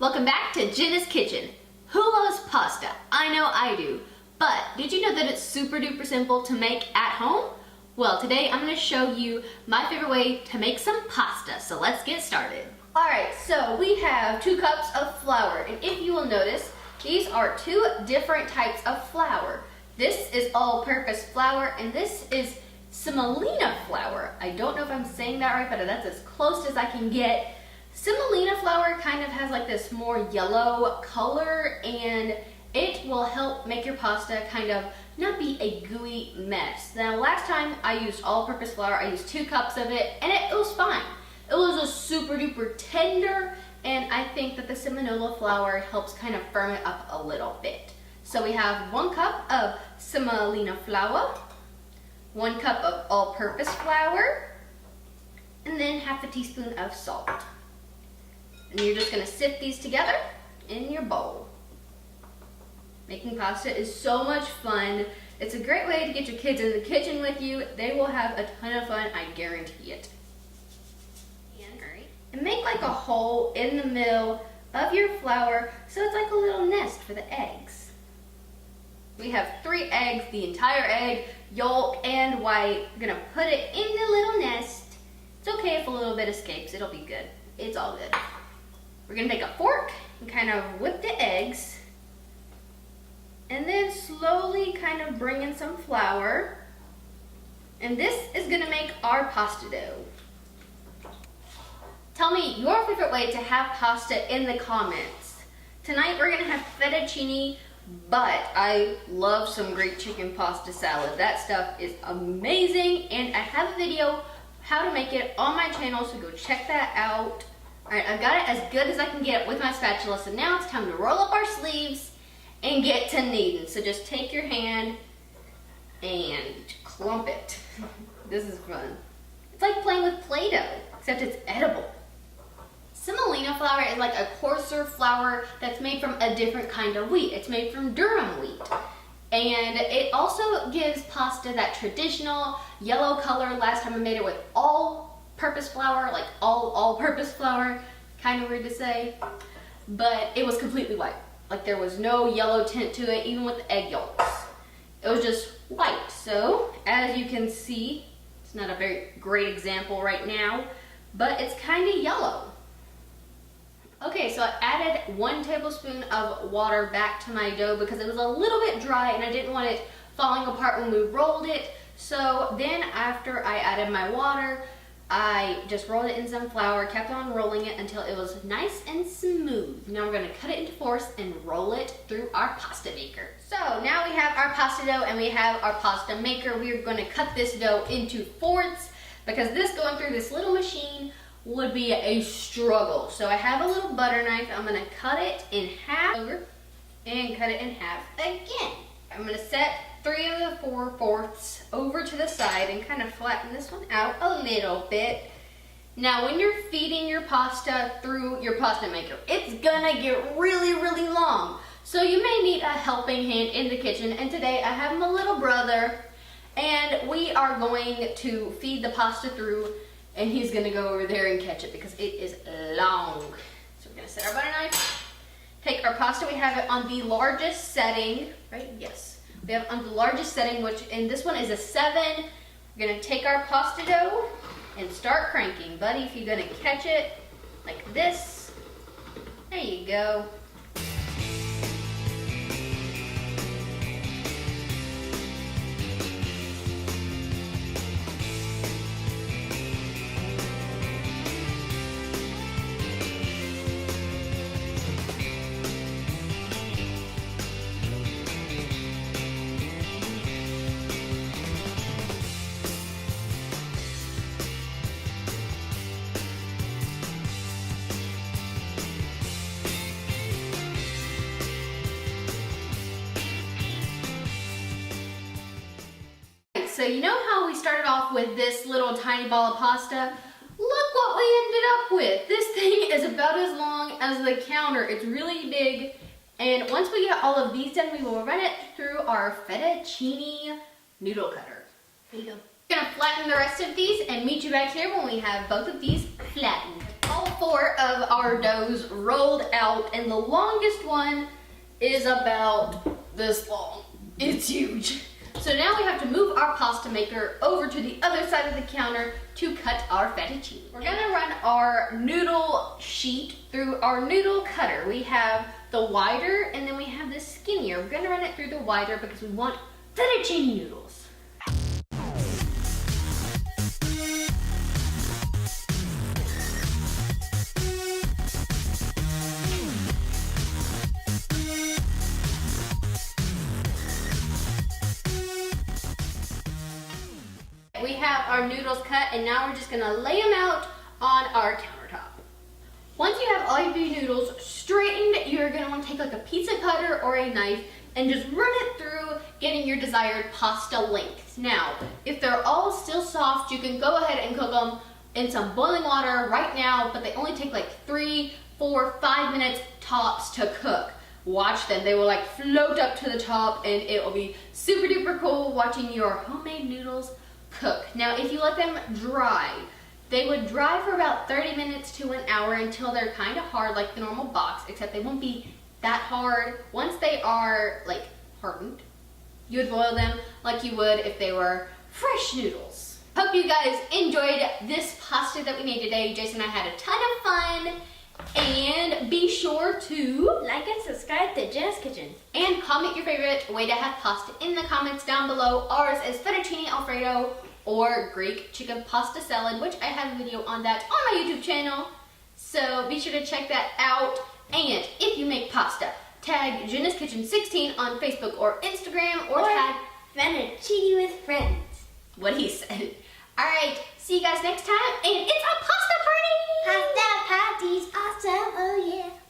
Welcome back to Jenna's Kitchen. Who loves pasta? I know I do. But did you know that it's super duper simple to make at home? Well, today I'm going to show you my favorite way to make some pasta. So let's get started. Alright, so we have 2 cups of flour. And if you will notice, these are 2 different types of flour. This is all-purpose flour and this is semolina flour. I don't know if I'm saying that right, but that's as close as I can get. Semolina flour kind of has like this more yellow color and it will help make your pasta kind of not be a gooey mess. Now last time I used all-purpose flour, I used 2 cups of it and it was fine. It was a super duper tender and I think that the semolina flour helps kind of firm it up a little bit. So we have 1 cup of semolina flour, 1 cup of all-purpose flour, and then half a teaspoon of salt. And you're just going to sift these together in your bowl. Making pasta is so much fun. It's a great way to get your kids in the kitchen with you. They will have a ton of fun, I guarantee it. And make like a hole in the middle of your flour so it's like a little nest for the eggs. We have 3 eggs, the entire egg, yolk and white. We're going to put it in the little nest. It's okay if a little bit escapes, it'll be good. It's all good. We're going to take a fork and kind of whip the eggs and then slowly kind of bring in some flour. And this is going to make our pasta dough. Tell me your favorite way to have pasta in the comments. Tonight we're going to have fettuccine, but I love some great chicken pasta salad. That stuff is amazing and I have a video how to make it on my channel, so go check that out. Alright, I've got it as good as I can get with my spatula, so now it's time to roll up our sleeves and get to kneading. So just take your hand and clump it. This is fun. It's like playing with Play-Doh, except it's edible. Semolina flour is like a coarser flour that's made from a different kind of wheat. It's made from durum wheat. And it also gives pasta that traditional yellow color. Last time I made it with all-purpose flour, like all-purpose flour. Kind of weird to say. But it was completely white. Like there was no yellow tint to it, even with the egg yolks. It was just white. So, as you can see, it's not a very great example right now, but it's kind of yellow. Okay, so I added 1 tablespoon of water back to my dough because it was a little bit dry and I didn't want it falling apart when we rolled it. So then after I added my water, I just rolled it in some flour, kept on rolling it until it was nice and smooth. Now we're going to cut it into fourths and roll it through our pasta maker. So now we have our pasta dough and we have our pasta maker. We're going to cut this dough into fourths because this going through this little machine would be a struggle. So I have a little butter knife. I'm going to cut it in half over and cut it in half again. I'm going to set 3 of the 4 fourths over to the side and kind of flatten this one out a little bit. Now when you're feeding your pasta through your pasta maker, it's gonna get really, really long. So you may need a helping hand in the kitchen, and today I have my little brother and we are going to feed the pasta through and he's gonna go over there and catch it because it is long. So we're gonna set our butter knife, take our pasta, we have it on the largest setting, right? Yes. We have it on the largest setting, which in this one is a 7. We're gonna take our pasta dough and start cranking. Buddy, if you're gonna catch it like this, there you go. So you know how we started off with this little tiny ball of pasta? Look what we ended up with. This thing is about as long as the counter. It's really big. And once we get all of these done, we will run it through our fettuccine noodle cutter. Here you go. We're gonna flatten the rest of these and meet you back here when we have both of these flattened. All 4 of our doughs rolled out, and the longest one is about this long. It's huge. So now we have to move our pasta maker over to the other side of the counter to cut our fettuccine. We're gonna run our noodle sheet through our noodle cutter. We have the wider and then we have the skinnier. We're gonna run it through the wider because we want fettuccine noodles. We have our noodles cut, and now we're just gonna lay them out on our countertop. Once you have all of your noodles straightened, you're gonna want to take like a pizza cutter or a knife and just run it through, getting your desired pasta length. Now, if they're all still soft, you can go ahead and cook them in some boiling water right now, but they only take like 3, 4, 5 minutes tops to cook. Watch them, they will like float up to the top, and it will be super duper cool watching your homemade noodles cook. Now, if you let them dry, they would dry for about 30 minutes to an hour until they're kind of hard like the normal box, except they won't be that hard. Once they are like hardened, you would boil them like you would if they were fresh noodles. Hope you guys enjoyed this pasta that we made today. Jason and I had a ton of fun. And be sure to like and subscribe to Jenna's Kitchen. And comment your favorite way to have pasta in the comments down below. Ours is fettuccine alfredo or Greek chicken pasta salad, which I have a video on that on my YouTube channel. So be sure to check that out. And if you make pasta, tag Jenna's Kitchen 16 on Facebook or Instagram, or tag fettuccine with friends. What he said. Alright, see you guys next time, and it's a pasta party! Pasta party's awesome, oh yeah.